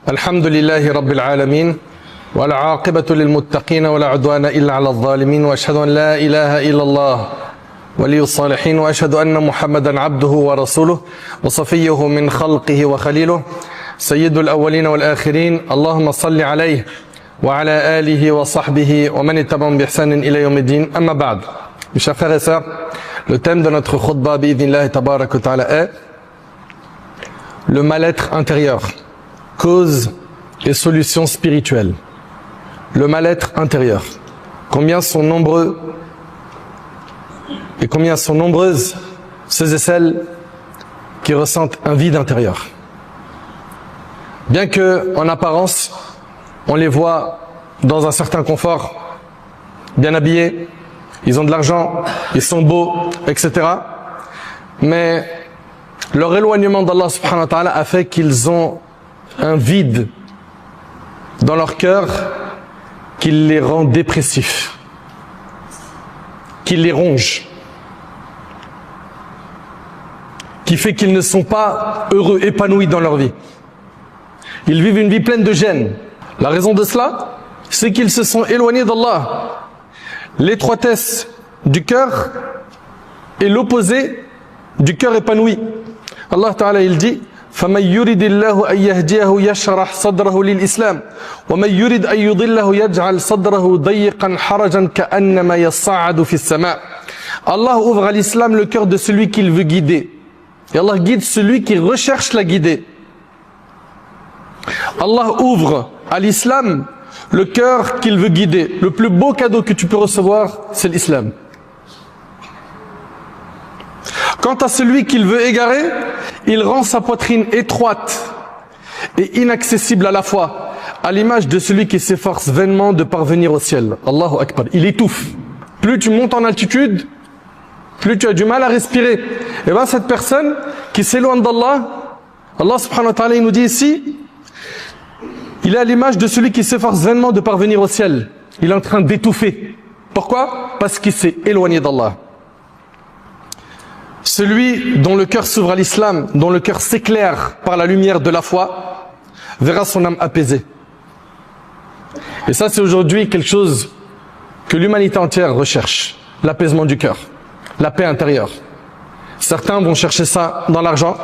الحمد لله رب العالمين والعاقبة للمتقين ولا عدوان إلا على الظالمين وأشهد أن لا إله إلا الله ولي الصالحين وأشهد أن محمدا عبده ورسوله وصفيه من خلقه وخليله سيد الأولين والآخرين اللهم صل عليه وعلى آله وصحبه ومن اتبعهم بإحسان إلى يوم الدين. أما بعد, mes chers frères et sœurs, le thème de notre khutbah bi'idhnillah tabarak wa ta'ala est le mal-être intérieur, cause et solutions spirituelles. Le mal-être intérieur. Combien sont nombreux et combien sont nombreuses ceux et celles qui ressentent un vide intérieur. Bien que, en apparence, on les voit dans un certain confort, bien habillés, ils ont de l'argent, ils sont beaux, etc. Mais leur éloignement d'Allah subhanahu wa ta'ala a fait qu'ils ont un vide dans leur cœur qui les rend dépressifs, qui les ronge, qui fait qu'ils ne sont pas heureux, épanouis dans leur vie. Ils vivent une vie pleine de gêne. La raison de cela, c'est qu'ils se sont éloignés d'Allah. L'étroitesse du cœur est l'opposé du cœur épanoui. Allah Ta'ala il dit فَمَنْ يُرِدِ اللَّهُ أَنْ يَهْدِيَهُ يَشْرَحْ صَدْرَهُ لِلْإِسْلَامِ وَمَنْ يُرِدْ أَنْ يُضِلَّهُ يَجْعَلْ صَدْرَهُ ضَيِّقًا حَرَجًا كَأَنَّمَا يَصَّعَّدُ فِي السَّمَاءِ. Allah ouvre à l'islam le cœur de celui qu'il veut guider. Et Allah guide celui qui recherche la guider. Allah ouvre à l'islam le cœur qu'il veut guider. Le plus beau cadeau que tu peux recevoir, c'est l'islam. Quant à celui qu'il veut égarer, il rend sa poitrine étroite et inaccessible à la fois, à l'image de celui qui s'efforce vainement de parvenir au ciel. Allahu Akbar. Il étouffe. Plus tu montes en altitude, plus tu as du mal à respirer. Et bien cette personne qui s'éloigne d'Allah, Allah subhanahu wa ta'ala il nous dit ici, il est à l'image de celui qui s'efforce vainement de parvenir au ciel. Il est en train d'étouffer. Pourquoi? Parce qu'il s'est éloigné d'Allah. Celui dont le cœur s'ouvre à l'islam, dont le cœur s'éclaire par la lumière de la foi, verra son âme apaisée. Et ça, c'est aujourd'hui quelque chose que l'humanité entière recherche. L'apaisement du cœur, la paix intérieure. Certains vont chercher ça dans l'argent.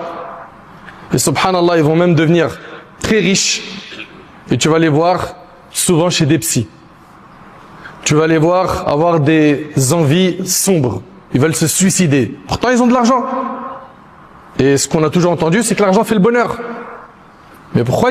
Et subhanallah, ils vont même devenir très riches. Et tu vas les voir souvent chez des psys. Tu vas les voir avoir des envies sombres. Ils veulent se suicider. Pourtant, ils ont de l'argent. Et ce qu'on a toujours entendu, c'est que l'argent fait le bonheur. Mais pourquoi ils